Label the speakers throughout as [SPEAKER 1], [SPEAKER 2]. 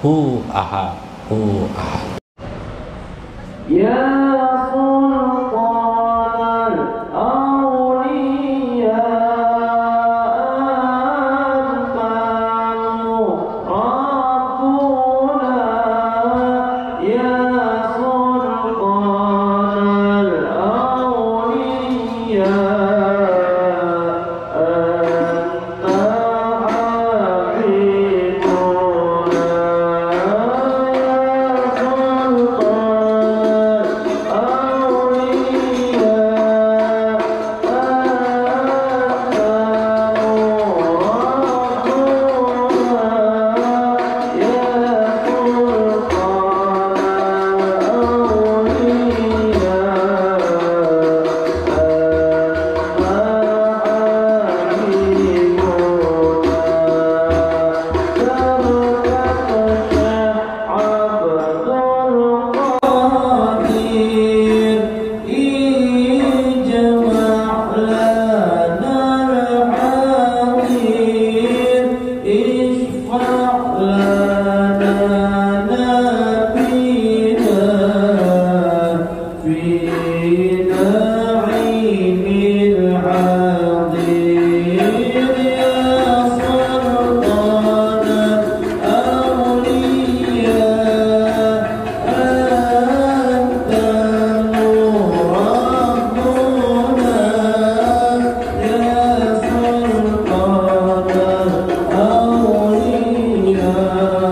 [SPEAKER 1] hu ahad, hu ahad.
[SPEAKER 2] Ya Sultan Aulia Antamu Rabbuna, Ya Sultan Aulia Aulia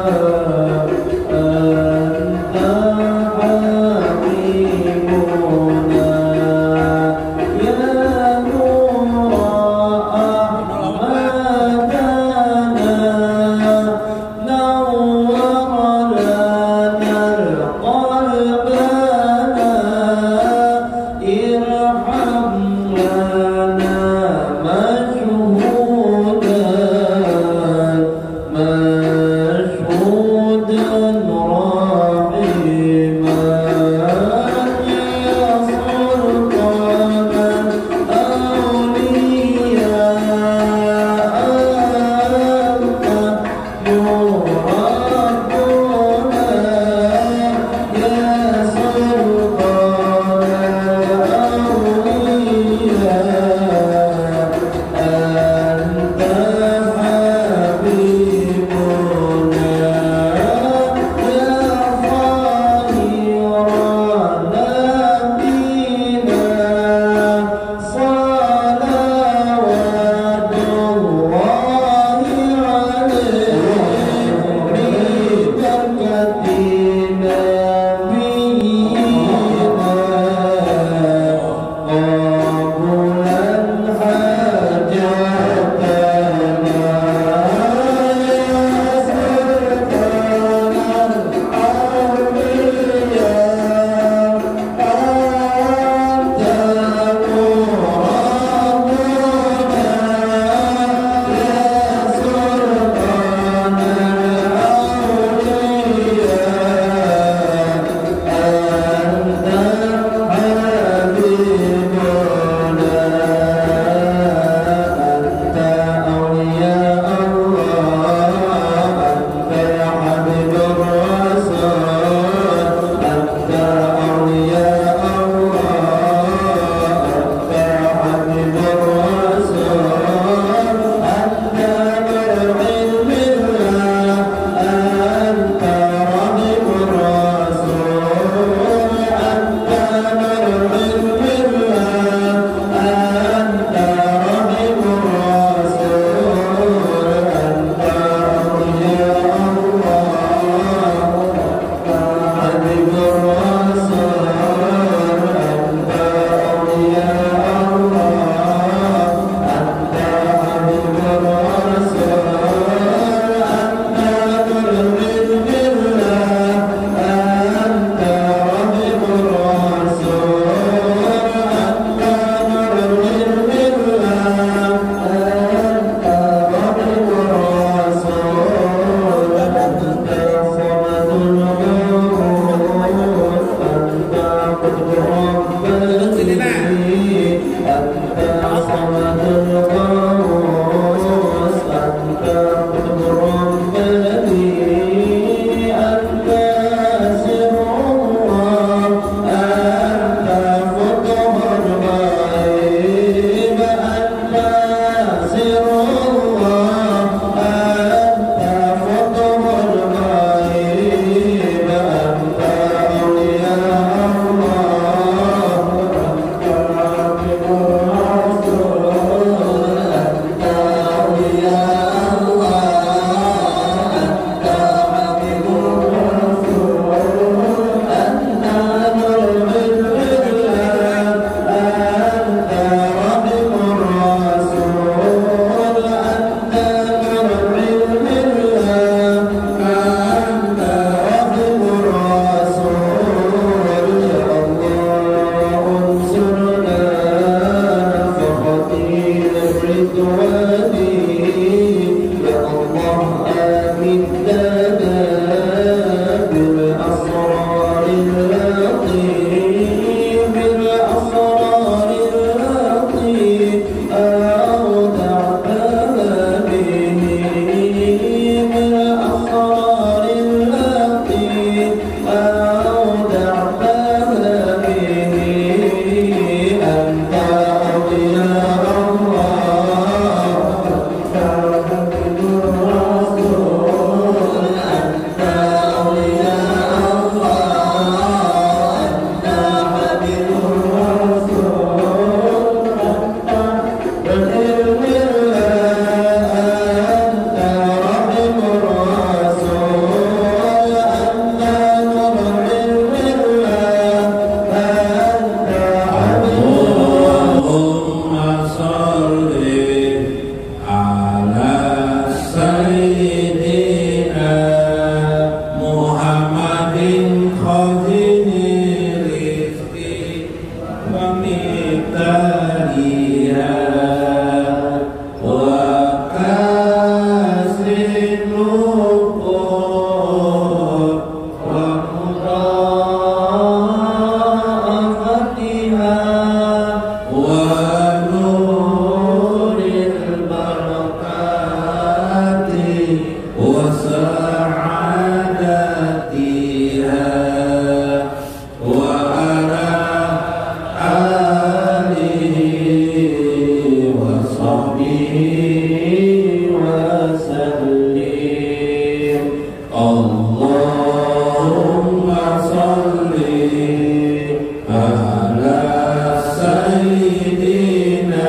[SPEAKER 1] Allahumma sholli ala sayyidina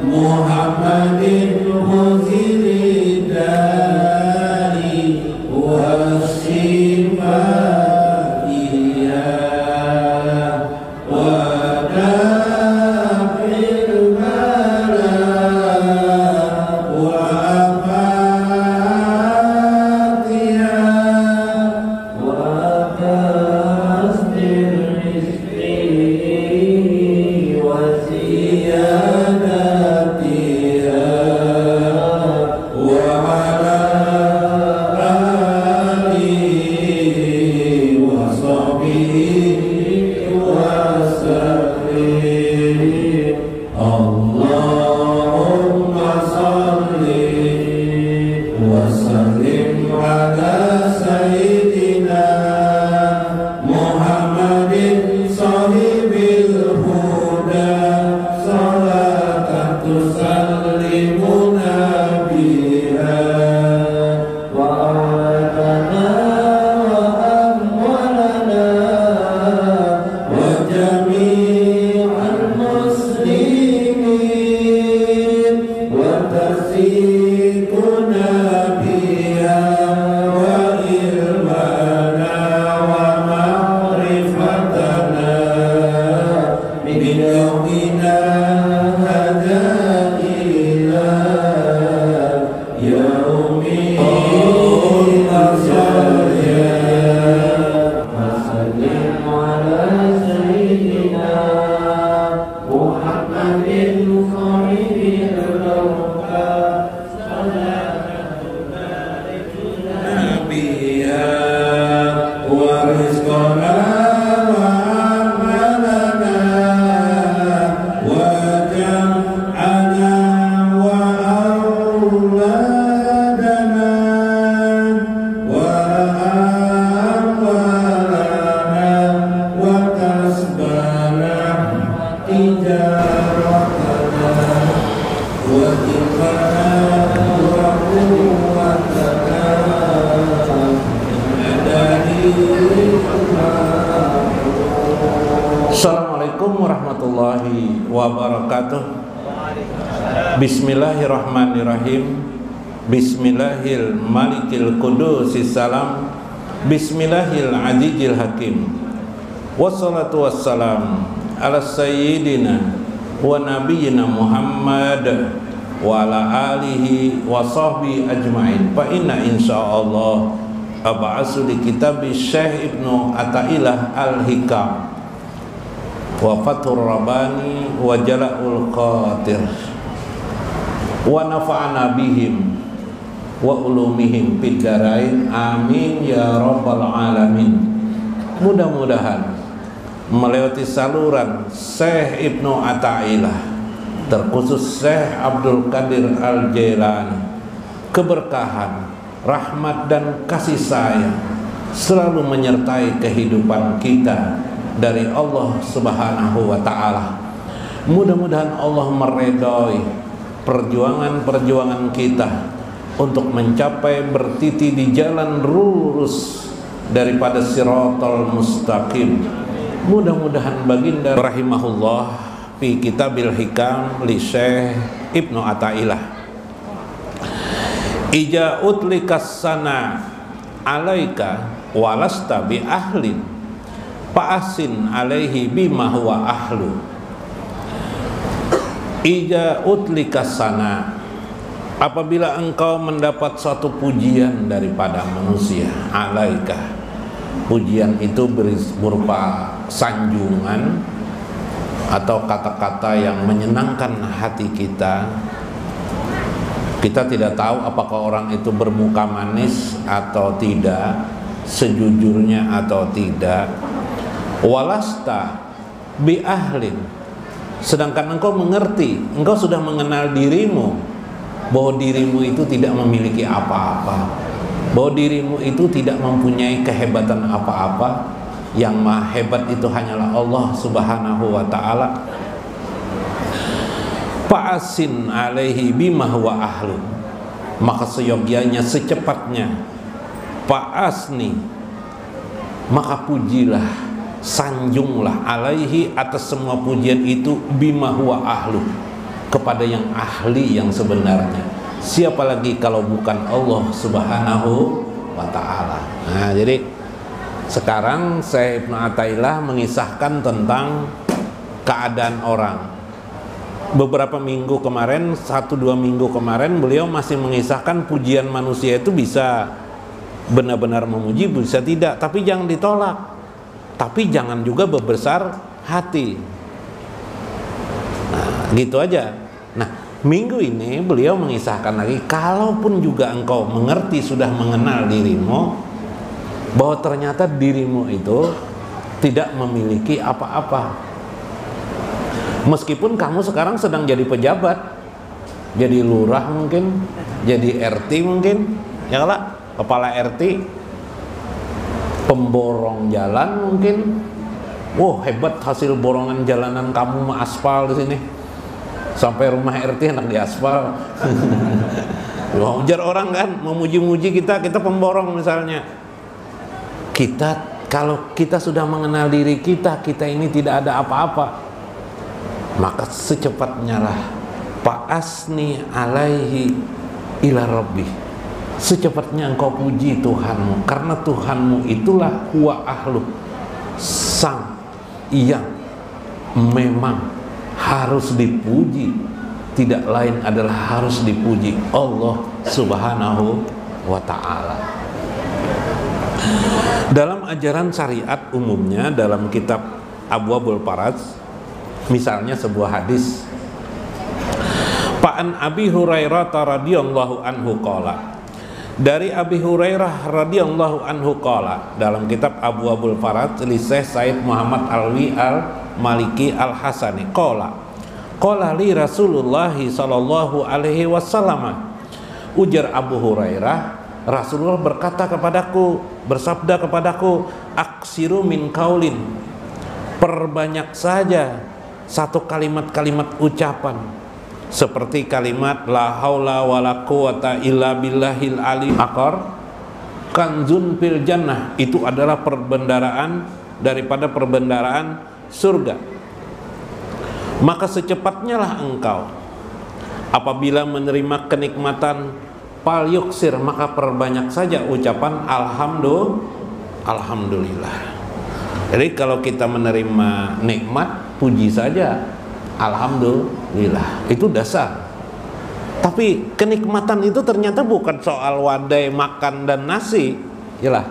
[SPEAKER 1] Muhammadin muzili dari wa shifaiya wa dafil bala wa afatiya
[SPEAKER 2] wa kasbil rizqi wa ziyadatiha
[SPEAKER 1] wa ala alihi wa sahbihi wa sallim. Allahumma sholli wa sallim ala sayyidina Muhammadin sahibil huda salatan tusallimuna biha
[SPEAKER 2] wa alatana wa amwalana
[SPEAKER 1] wa jami'al muslimin wa tasiquna biha wa ilmana wa ma'rifatana min yawmina hadha ila yaumil qiyamah.
[SPEAKER 2] وسلم على سيدنا محمد صاحب البركة
[SPEAKER 1] Nabiya wa rizqana wa amalana wa jam'ana wa auladana wa amwalana wa kasbana tijaratana wa ilmana wa quwwatana Assalamualaikum warahmatullahi wabarakatuh. Bismillahirrahmanirrahim. Bismillahil malikil qudusis salam. Bismillahil azizil hakim. Wassalatu wassalam ala sayyidina wa nabiyyina Muhammad wa ala alihi wa sahbihi ajma'in. Fa inna insyaallah ab'asu li kitab Syekh Ibnu Athaillah Al-Hikam wa Fathur Rabbani wa Jala'ul Qatir wa nafa'ana bihim wa ulumihim fid darain amin ya rabbal alamin. Mudah-mudahan melewati saluran Syekh Ibnu Athaillah, terkhusus Syekh Abdul Qadir Al-Jailani, keberkahan, rahmat dan kasih sayang selalu menyertai kehidupan kita dari Allah Subhanahu wa ta'ala. Mudah-mudahan Allah meredai perjuangan-perjuangan kita untuk mencapai bertiti di jalan lurus daripada siratal mustaqim. Mudah-mudahan baginda rahimahullah fi kitabil hikam li Syekh Ibnu Athaillah, ija utlikas sana alaika walasta bi ahlin fa'asin alaihi bima huwa ahlu. Ija utlikas sana, apabila engkau mendapat suatu pujian daripada manusia, alaika, pujian itu berupa sanjungan atau kata-kata yang menyenangkan hati kita. Kita tidak tahu apakah orang itu bermuka manis atau tidak, sejujurnya atau tidak. Walasta bi ahlin, sedangkan engkau mengerti, engkau sudah mengenal dirimu, bahwa dirimu itu tidak memiliki apa-apa, bahwa dirimu itu tidak mempunyai kehebatan apa-apa. Yang maha hebat itu hanyalah Allah Subhanahu wa ta'ala. Fa'asin alaihi bima huwa ahlu, maka seyogianya, secepatnya fa'asni, maka pujilah, sanjunglah, alaihi, atas semua pujian itu, bima huwa ahlu, kepada yang ahli yang sebenarnya. Siapa lagi kalau bukan Allah Subhanahu wa ta'ala. Nah, jadi sekarang Syekh Ibnu Athaillah mengisahkan tentang keadaan orang. Beberapa minggu kemarin, 1-2 minggu kemarin, beliau masih mengisahkan pujian manusia itu bisa benar-benar memuji, bisa tidak, tapi jangan ditolak, tapi jangan juga berbesar hati. Nah, gitu aja. Nah, minggu ini beliau mengisahkan lagi, kalaupun juga engkau mengerti, sudah mengenal dirimu, bahwa ternyata dirimu itu tidak memiliki apa-apa. Meskipun kamu sekarang sedang jadi pejabat, jadi lurah mungkin, jadi RT mungkin, ya lah, kepala RT, pemborong jalan mungkin. Wow, hebat hasil borongan jalanan kamu, mah aspal di sini. Sampai rumah RT enak di aspal. Wajar orang kan memuji-muji kita pemborong misalnya. Kalau kita sudah mengenal diri kita ini tidak ada apa-apa, maka secepatnya lah fa'asni alaihi ila rabbi, secepatnya engkau puji Tuhanmu, karena Tuhanmu itulah huwa ahlu, sang yang memang harus dipuji, tidak lain adalah harus dipuji Allah Subhanahu wa ta'ala. Dalam ajaran syariat umumnya, dalam kitab Abwabul Faraj, misalnya sebuah hadis, Pa'an Abi Hurairah radhiyallahu anhu qala, dari Abi Hurairah radhiyallahu anhu qala, dalam kitab Abwabul Faraj li Syekh Said Muhammad Alwi Al-Maliki Al-Hasani qala, qala li Rasulullah sallallahu alaihi wasallam, ujar Abu Hurairah, Rasulullah berkata kepadaku, bersabda kepadaku, aksiru min kaulin, perbanyak saja satu kalimat-kalimat ucapan, seperti kalimat la haula wala quwata illa billahil alim akbar, kanzun fil jannah, itu adalah perbendaraan daripada perbendaraan surga. Maka secepatnya lah engkau apabila menerima kenikmatan, fal yuksir, maka perbanyak saja ucapan alhamdulillah. Jadi kalau kita menerima nikmat, puji saja alhamdulillah, itu dasar. Tapi kenikmatan itu ternyata bukan soal wadai makan dan nasi, yalah.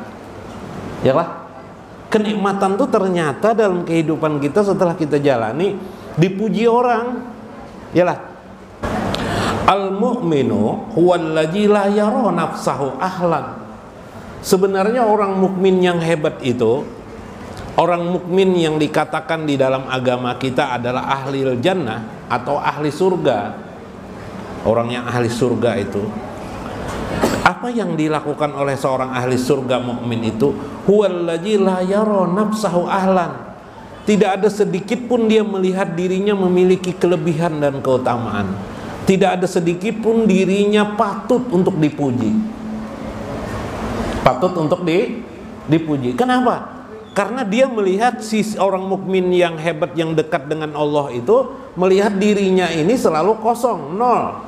[SPEAKER 1] Kenikmatan itu ternyata dalam kehidupan kita setelah kita jalani dipuji orang, yalah. Al-mu'minu huwallazi la yara nafsahu ahlan. Sebenarnya orang mukmin yang hebat itu, orang mukmin yang dikatakan di dalam agama kita adalah ahli jannah atau ahli surga. Orang yang ahli surga itu, apa yang dilakukan oleh seorang ahli surga mukmin itu? Huwallazi la yara nafsahu ahlan. Tidak ada sedikit pun dia melihat dirinya memiliki kelebihan dan keutamaan. Tidak ada sedikit pun dirinya patut untuk dipuji. Patut untuk dipuji. Kenapa? Karena dia melihat si orang mukmin yang hebat, yang dekat dengan Allah itu, melihat dirinya ini selalu kosong, nol,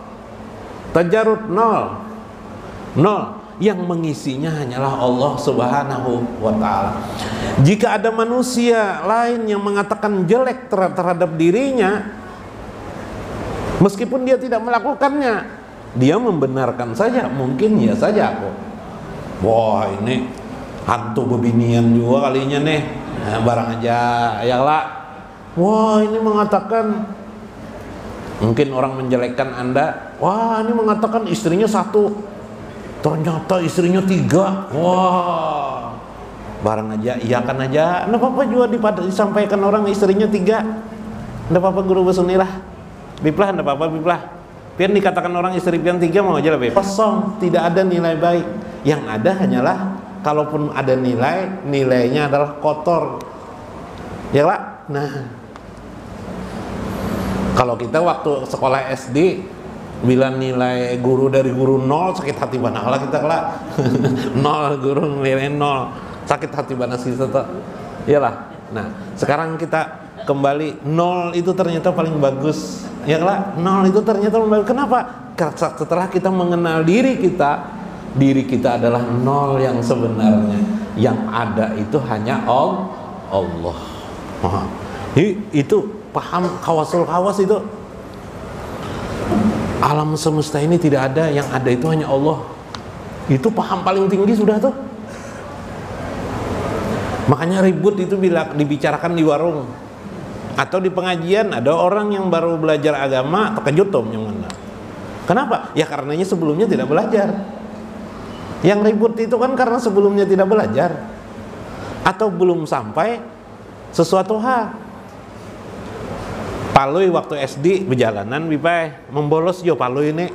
[SPEAKER 1] tajarud, nol. Yang mengisinya hanyalah Allah Subhanahu wa ta'ala. Jika ada manusia lain yang mengatakan jelek terhadap dirinya, meskipun dia tidak melakukannya, dia membenarkan saja, mungkin ya saja aku, wah ini hantu bebinian juga kalinya nih, nah, barang aja ya lah. Wah ini mengatakan, mungkin orang menjelekkan Anda, wah ini mengatakan istrinya 1, ternyata istrinya 3, wah barang aja, iya kan aja, nggak apa-apa juga disampaikan orang istrinya 3, nggak apa-apa guru besunilah, biplah nggak apa-apa biplah, biar dikatakan orang istri pian 3 mau aja lah bip. Kosong, tidak ada nilai baik, yang ada hanyalah, kalaupun ada nilainya adalah kotor, ya lah. Nah, kalau kita waktu sekolah SD Bila nilai guru dari guru 0 sakit hati banget lah kita lah. 0 guru nilai 0 sakit hati banget kita tuh. Iyalah. Nah, sekarang kita kembali 0 itu ternyata paling bagus. Ya lah, 0 itu ternyata paling bagus. Kenapa? Karena setelah kita mengenal diri kita adalah 0 yang sebenarnya. Yang ada itu hanya Allah. Itu paham kawasul kawas itu. Alam semesta ini tidak ada, yang ada itu hanya Allah. Itu paham paling tinggi sudah tuh. Makanya ribut itu bila dibicarakan di warung atau di pengajian, ada orang yang baru belajar agama terkejut tuh yang mana. Kenapa? Ya karenanya sebelumnya tidak belajar. Yang ribut itu kan karena sebelumnya tidak belajar atau belum sampai sesuatu hal. Palui waktu SD berjalanan bipai membolos jo palui ini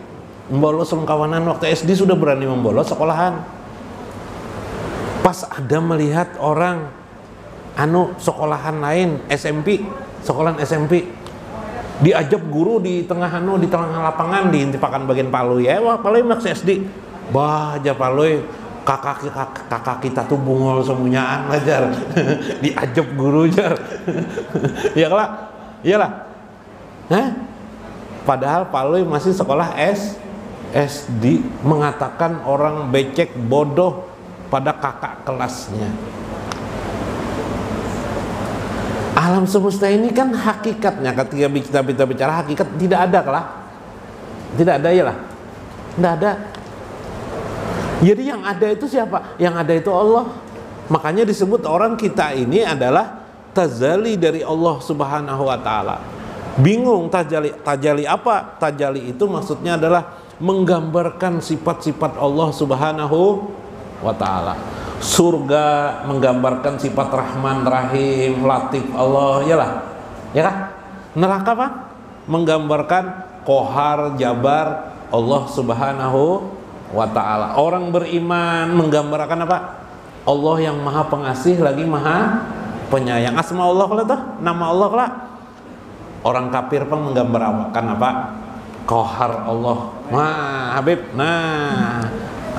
[SPEAKER 1] membolos kawanan waktu SD sudah berani membolos sekolahan. Pas ada melihat orang sekolahan lain sekolahan SMP diajak guru di tengah di tengah lapangan diintipakan bagian palui ya wah palui masih SD baja palui kakak kita tuh bungol semuanyaan ngajar diajak guru jar ya lah iyalah. Padahal palui masih sekolah SD mengatakan orang becek bodoh pada kakak kelasnya. Alam semesta ini kan hakikatnya ketika kita bicara hakikat tidak ada lah. Tidak ada ya lah. Tidak ada. Jadi yang ada itu siapa? Yang ada itu Allah. Makanya disebut orang kita ini adalah tazali dari Allah Subhanahu wa taala. Bingung tajali apa? Tajali itu maksudnya adalah menggambarkan sifat-sifat Allah Subhanahu wa taala. Surga menggambarkan sifat Rahman Rahim, Latif Allah, iyalah. Ya kan? Neraka apa? Menggambarkan Qahar, Jabar Allah Subhanahu wa taala. Orang beriman menggambarkan apa? Allah yang Maha Pengasih lagi Maha Penyayang. Asma Allah lah tuh, nama Allah lah. Orang kafir pun menggambarkan apa? Qahar Allah. Nah, Habib. Nah,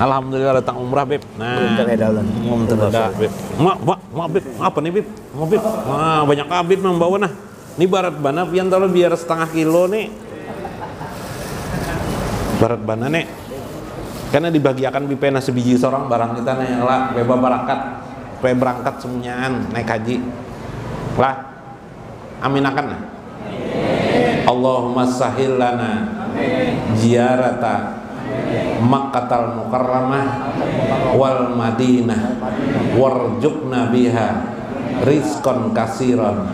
[SPEAKER 1] alhamdulillah datang umrah, Bib. Nah, Bib. Bib. Apa nih, Bib? Bib. Nah, banyak Habib membawa nah. Ini barat bana pian tahu biar setengah kilo nih. Barat bana nih. Karena dibagiakan bipena sebiji seorang barang kita nih lah, beba barakat. Supaya berangkat semuanyaan naik haji. Lah. Aminakan lah. Allahumma sahil lana ziyarata Makkatal Mukarramah wal Madinah warzuqna biha rizqan katsiran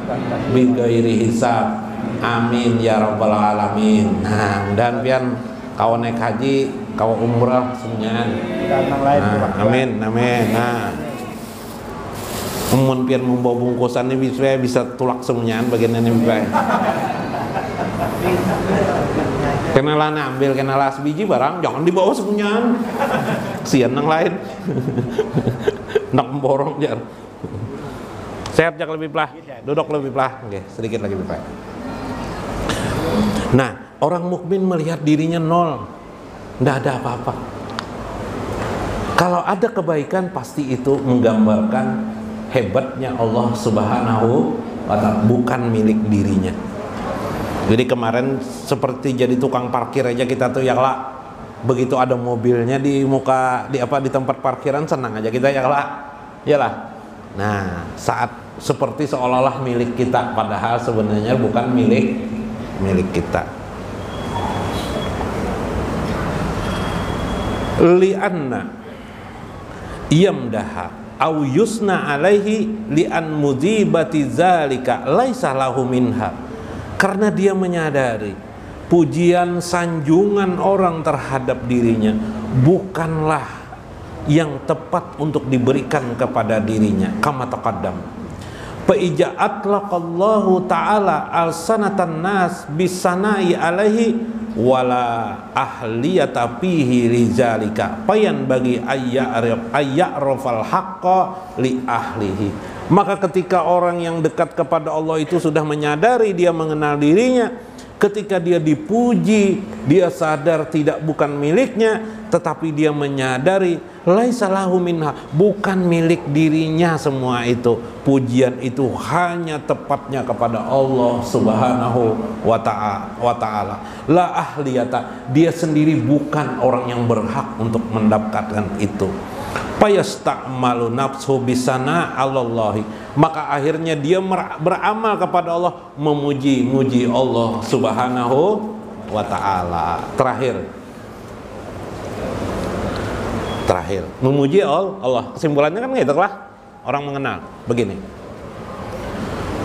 [SPEAKER 1] bighairi hisab amin ya rabbal alamin. Nah, dan pian kawan naik haji, kawan umrah semuanya. Nah, amin. Nah, mun pian membawa bungkusan ini bisa tulak semuanya bagian ini baik. Kenalan ambil kenalan sebiji barang jangan dibawa semuanya. Sian yang lain. Nak memborong jar. Sehat jak lebih pelah, duduk lebih pelah. Oke, sedikit lagi lebih pelah. Nah, orang mukmin melihat dirinya nol. Tidak ada apa-apa. Kalau ada kebaikan pasti itu menggambarkan hebatnya Allah Subhanahu wa taala, bukan milik dirinya. Jadi kemarin seperti jadi tukang parkir aja kita tuh ya lah. Begitu ada mobilnya di tempat parkiran senang aja kita ya lah. Iyalah. Nah, saat seperti seolah-olah milik kita padahal sebenarnya bukan milik kita. Li'anna yamdaha au yusna alaihi li'an mudibati zalika laisa lahu minha. Karena dia menyadari pujian sanjungan orang terhadap dirinya bukanlah yang tepat untuk diberikan kepada dirinya. Kama taqaddam. Fa ija atlaqallahu ta'ala al-sanatan nas bisanai alaihi wala ahliyata fihi rizalika payan bagi ayya'rafal haqqa li ahlihi. Maka ketika orang yang dekat kepada Allah itu sudah menyadari dia mengenal dirinya, Ketika dia dipuji, dia sadar bukan miliknya, tetapi dia menyadari laisa lahu minha, bukan milik dirinya semua itu. Pujian itu hanya tepatnya kepada Allah Subhanahu wa ta'ala. La ahliyata, dia sendiri bukan orang yang berhak untuk mendapatkan itu. Fayasta'malu nafsu bisana Allahi, maka akhirnya dia beramal kepada Allah, memuji Allah Subhanahu wa ta'ala. Terakhir memuji Allah. Kesimpulannya kan gitu lah, orang mengenal begini.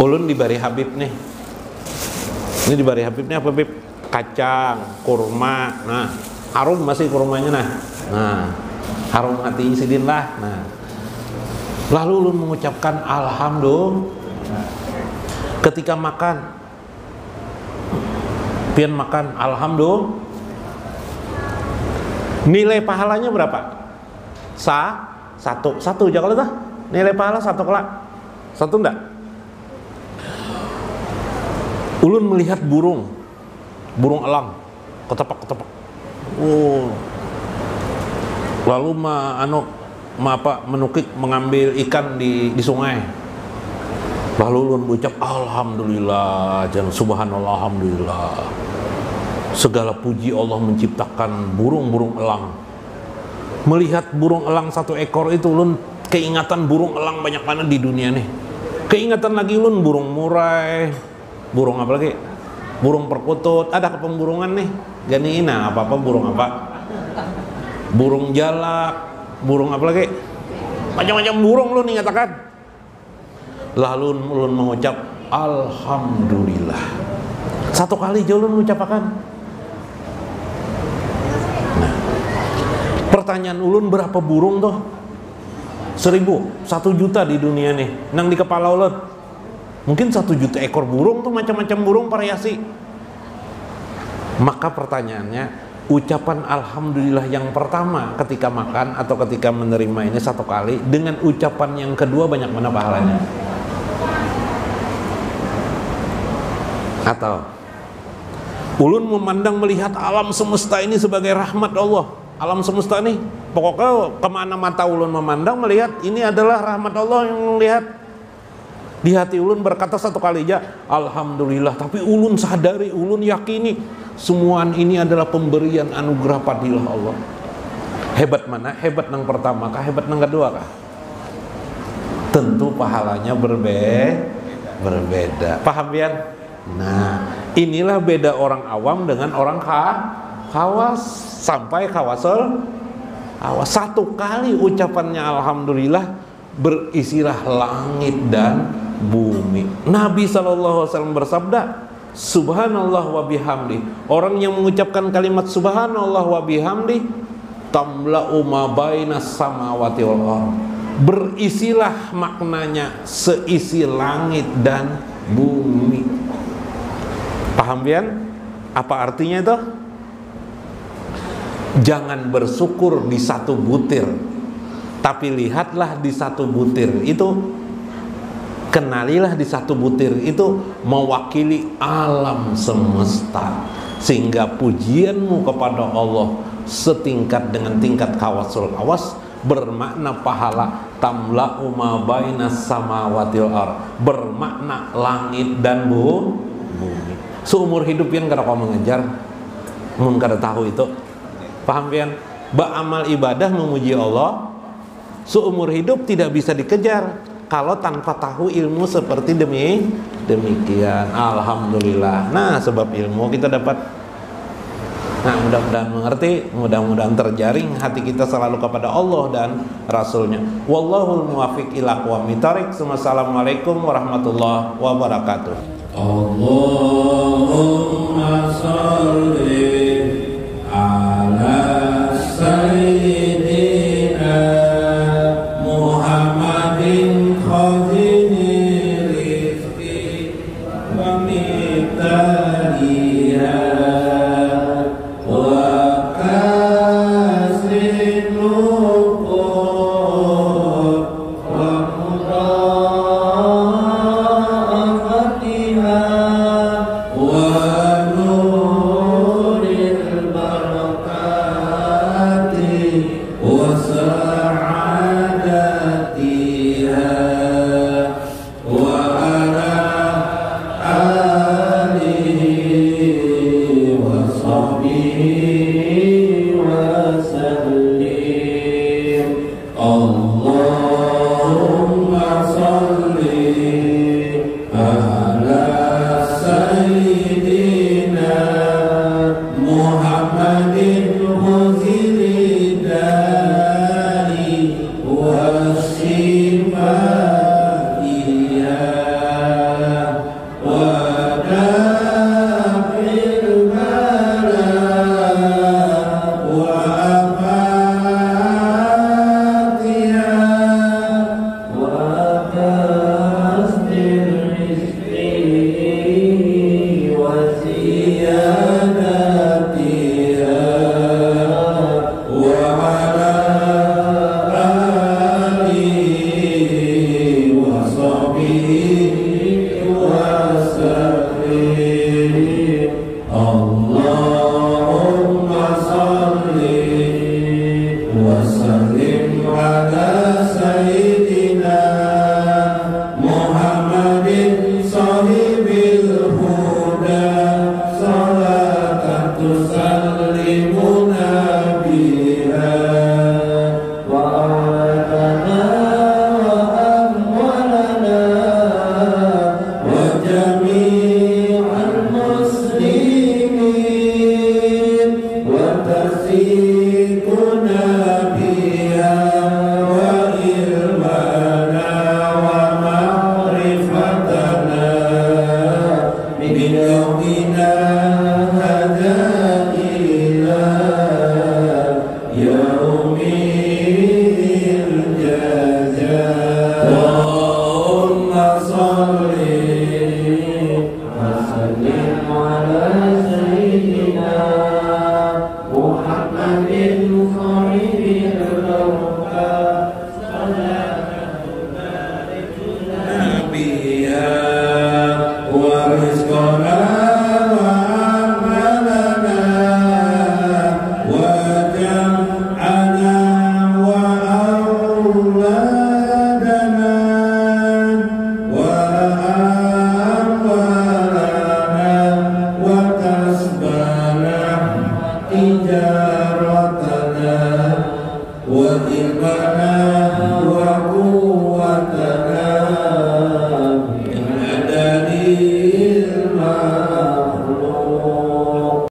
[SPEAKER 1] Ulun dibari Habib nih. Ini dibari Habib nih apa, Bib? Kacang, kurma. Nah, harum masih kurmanya nah. Nah, harum hati sidin lah. Nah, lalu ulun mengucapkan alhamdulillah. Ketika makan, pian makan alhamdulillah. Nilai pahalanya berapa? Satu aja kalau dah. Nilai pahala satu kelak. Satu enggak? Ulun melihat burung elang ketepak. Lalu menukik mengambil ikan di sungai. Lalu ulun mengucap alhamdulillah, jangan subhanallah, alhamdulillah. Segala puji Allah menciptakan burung elang. Melihat burung elang satu ekor itu, ulun keingatan burung elang banyak mana di dunia nih. Keingatan lagi ulun burung murai, burung apa lagi? Burung perkutut. Ada kepemburungan nih. Ganina apa burung apa? Burung jalak, burung apa lagi? Macam-macam burung lu nih katakan. Lalu ulun mengucap alhamdulillah. Satu kali aja ulun mengucapkan. Nah, pertanyaan ulun, berapa burung tuh? 1000, 1 juta di dunia nih. Nang di kepala ulun. Mungkin 1 juta ekor burung tuh, macam-macam burung variasi. Maka pertanyaannya, ucapan alhamdulillah yang pertama ketika makan atau ketika menerima ini satu kali, dengan ucapan yang kedua banyak mana pahalanya? Atau ulun memandang melihat alam semesta ini sebagai rahmat Allah. Alam semesta ini pokoknya kemana mata ulun memandang melihat ini adalah rahmat Allah yang melihat. Di hati ulun berkata satu kali aja alhamdulillah, tapi ulun sadari, ulun yakini semua ini adalah pemberian anugerah fadilah Allah. Hebat mana? Hebat nang pertama kah? Hebat nang kedua kah? Tentu pahalanya berbeda. Paham ya? Nah, inilah beda orang awam dengan orang khawas. Sampai khawasul awas, satu kali ucapannya alhamdulillah berisilah langit dan bumi. Nabi SAW bersabda, subhanallah wa bihamdi. Orang yang mengucapkan kalimat subhanallah wa bihamdi tamla'u ma bainas samawati wal ardh, berisilah maknanya seisi langit dan bumi. Paham pian? Apa artinya itu? Jangan bersyukur di satu butir, tapi lihatlah di satu butir itu, kenalilah di satu butir itu mewakili alam semesta, sehingga pujianmu kepada Allah setingkat dengan tingkat khawasul awas bermakna pahala tamla'u ma bainas samawati wal ardh, bermakna langit dan bumi. Seumur hidup yang kada kau mengejar, mun kada tahu itu. Paham pian? Beramal ibadah memuji Allah seumur hidup tidak bisa dikejar kalau tanpa tahu ilmu seperti demikian. Alhamdulillah. Nah, sebab ilmu kita dapat. Nah, mudah-mudahan mengerti, mudah-mudahan terjaring hati kita selalu kepada Allah dan Rasulnya. Wallahul muwaffiq ila aqwamit thoriq. Wassalamualaikum warahmatullahi wabarakatuh.
[SPEAKER 2] Allahumma shalli ala sayyidina Muhammadin khazini rizqi wa miqdariha wa kasrin nuqur wa mudafatiha wa وإربنا وقوة